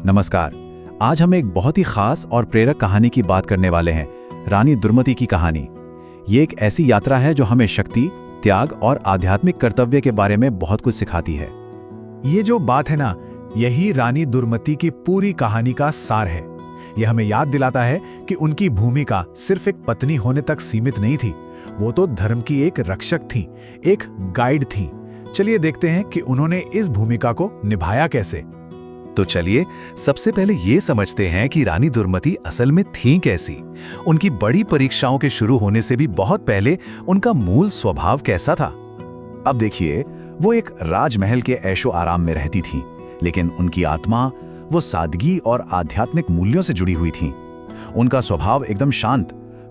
नमस्कार। आज हम एक बहुत ही खास और प्रेरक कहानी की बात करने वाले हैं, रानी दुर्मति की कहानी। ये एक ऐसी यात्रा है जो हमें शक्ति, त्याग और आध्यात्मिक कर्तव्य के बारे में बहुत कुछ सिखाती है। ये जो बात है ना, यही रानी दुर्मति की पूरी कहानी का सार है। यह हमें याद दिलाता है कि उनकी भूमिका सिर्फ एक पत्नी होने तक सीमित नहीं थी, वो तो धर्म की एक रक्षक थी, एक गाइड थी। चलिए देखते हैं कि उन्होंने इस भूमिका को निभाया कैसे। तो चलिए सबसे पहले ये समझते हैं कि रानी दुर्मति असल में थीं कैसी। उनकी बड़ी परीक्षाओं के शुरू होने से भी बहुत पहले उनका मूल स्वभाव कैसा था। अब देखिए, वो एक राजमहल के ऐशो आराम में रहती थी, लेकिन उनकी आत्मा वो सादगी और आध्यात्मिक मूल्यों से जुड़ी हुई थी। उनका स्वभाव एकदम शांत,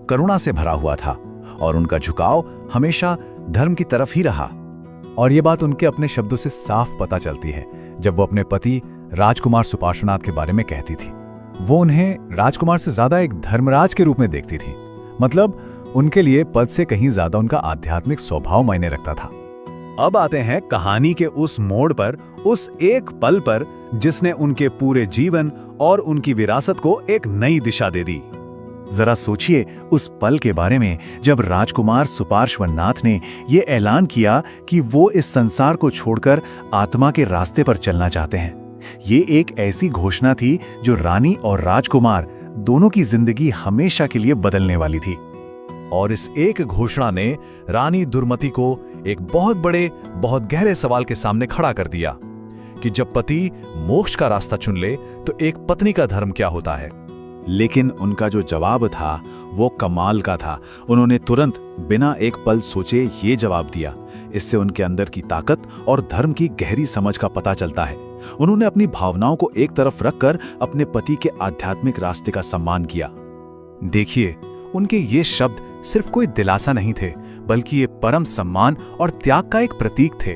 करुणा से भरा हुआ था और उनका झुकाव हमेशा धर्म की तरफ ही रहा। और ये बात उनके अपने शब्दों से साफ पता चलती है जब वो अपने पति राजकुमार सुपार्श्वनाथ के बारे में कहती थी। वो उन्हें राजकुमार से ज्यादा एक धर्मराज के रूप में देखती थी। मतलब उनके लिए पद से कहीं ज्यादा उनका आध्यात्मिक स्वभाव मायने रखता था। अब आते हैं कहानी के उस मोड़ पर, उस एक पल पर जिसने उनके पूरे जीवन और उनकी विरासत को एक नई दिशा दे दी। जरा सोचिए उस पल के बारे में जब राजकुमार सुपार्श्वनाथ ने ये ऐलान किया कि वो इस संसार को छोड़कर आत्मा के रास्ते पर चलना चाहते हैं। ये एक ऐसी घोषणा थी जो रानी और राजकुमार दोनों की जिंदगी हमेशा के लिए बदलने वाली थी। और इस एक घोषणा ने रानी दुर्मति को एक बहुत बड़े, बहुत गहरे सवाल के सामने खड़ा कर दिया कि जब पति मोक्ष का रास्ता चुन ले तो एक पत्नी का धर्म क्या होता है। लेकिन उनका जो जवाब था वो कमाल का था। उन्होंने तुरंत बिना एक पल सोचे ये जवाब दिया। इससे उनके अंदर की ताकत और धर्म की गहरी समझ का पता चलता है। उन्होंने अपनी भावनाओं को एक तरफ रखकर अपने पति के आध्यात्मिक रास्ते का सम्मान किया। देखिए, उनके ये शब्द सिर्फ कोई दिलासा नहीं थे, बल्कि ये परम सम्मान और त्याग का एक प्रतीक थे।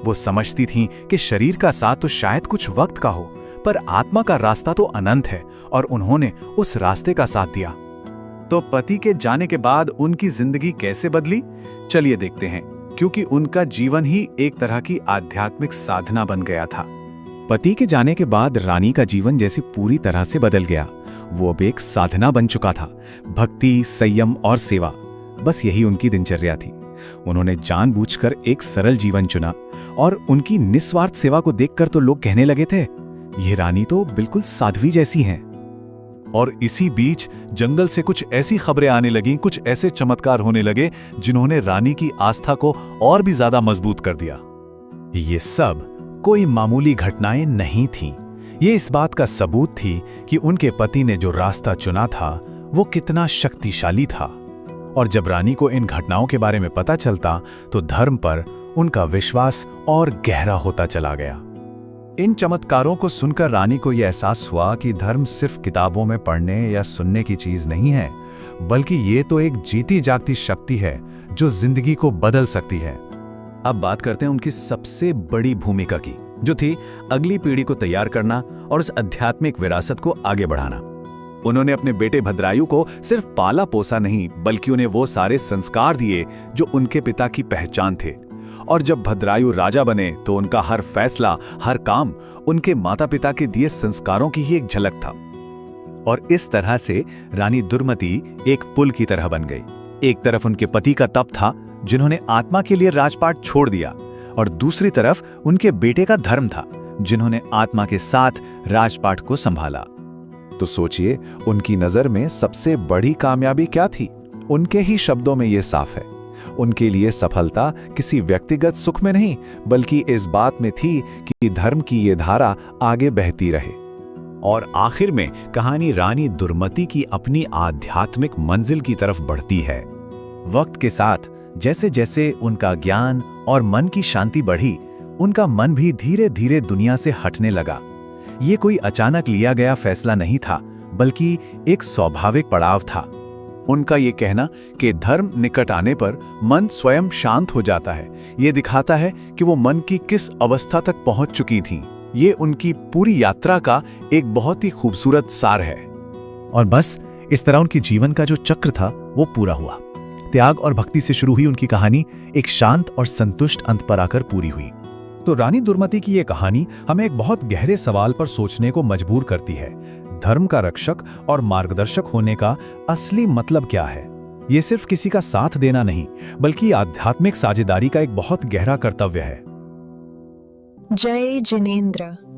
वो समझती थीं कि शरीर का साथ तो शायद कुछ वक्त का हो, पर आत्मा का रास्ता तो अनंत है, और उन्होंने उस रास्ते का साथ दिया। तो पति के जाने के बाद उनकी जिंदगी कैसे बदली, चलिए देखते हैं, क्योंकि उनका जीवन ही एक तरह की आध्यात्मिक साधना बन गया था। पति के जाने के बाद रानी का जीवन जैसे पूरी तरह से बदल गया। वो अब एक साधना बन चुका था। भक्ति, संयम और सेवा, बस यही उनकी दिनचर्या थी। उन्होंने जानबूझकर एक सरल जीवन चुना, और उनकी निस्वार्थ सेवा को देखकर तो लोग कहने लगे थे, ये रानी तो बिल्कुल साध्वी जैसी हैं। और इसी बीच जंगल से कुछ ऐसी खबरें आने लगीं, कुछ ऐसे चमत्कार होने लगे जिन्होंने रानी की आस्था को और भी ज्यादा मजबूत कर दिया। ये सब कोई मामूली घटनाएं नहीं थीं। ये इस बात का सबूत थी कि उनके पति ने जो रास्ता चुना था वो कितना शक्तिशाली था। और जब रानी को इन घटनाओं के बारे में पता चलता तो धर्म पर उनका विश्वास और गहरा होता चला गया। इन चमत्कारों को सुनकर रानी को यह एहसास हुआ कि धर्म सिर्फ किताबों में पढ़ने या सुनने की चीज नहीं है, बल्कि ये तो एक जीती जागती शक्ति है जो जिंदगी को बदल सकती है। अब बात करते हैं उनकी सबसे बड़ी भूमिका की, जो थी अगली पीढ़ी को तैयार करना और उस आध्यात्मिक विरासत को आगे बढ़ाना। उन्होंने अपने बेटे भद्रायु को सिर्फ पाला पोसा नहीं, बल्कि उन्हें वो सारे संस्कार दिए जो उनके पिता की पहचान थे। और जब भद्रायु राजा बने तो उनका हर फैसला, हर काम उनके माता पिता के दिए संस्कारों की ही एक झलक था। और इस तरह से रानी दुर्मति एक पुल की तरह बन गई। एक तरफ उनके पति का तप था, जिन्होंने आत्मा के लिए राजपाट छोड़ दिया, और दूसरी तरफ उनके बेटे का धर्म था, जिन्होंने आत्मा के साथ राजपाट को संभाला। तो सोचिए, उनकी नजर में सबसे बड़ी कामयाबी क्या थी? उनके ही शब्दों में यह साफ है, उनके लिए सफलता किसी व्यक्तिगत सुख में नहीं, बल्कि इस बात में थी कि धर्म की ये धारा आगे बहती रहे। और आखिर में कहानी रानी दुर्मति की अपनी आध्यात्मिक मंजिल की तरफ बढ़ती है। वक्त के साथ जैसे जैसे उनका ज्ञान और मन की शांति बढ़ी, उनका मन भी धीरे धीरे दुनिया से हटने लगा। ये कोई अचानक लिया गया फैसला नहीं था, बल्कि एक स्वाभाविक पड़ाव था। उनका ये कहना कि धर्म निकट आने पर मन स्वयं शांत हो जाता है, ये दिखाता है कि वो मन की किस अवस्था तक पहुंच चुकी थीं। ये उनकी पूरी यात्रा का एक बहुत ही खूबसूरत सार है। और बस इस तरह उनके जीवन का जो चक्र था वो पूरा हुआ। त्याग और भक्ति से शुरू हुई उनकी कहानी एक शांत और संतुष्ट अंत पर आकर पूरी हुई। तो रानी दुर्मति की ये कहानी हमें एक बहुत गहरे सवाल पर सोचने को मजबूर करती है। धर्म का रक्षक और मार्गदर्शक होने का असली मतलब क्या है? ये सिर्फ किसी का साथ देना नहीं, बल्कि आध्यात्मिक साझेदारी का एक बहुत गहरा कर्तव्य है। जय जिनेंद्र।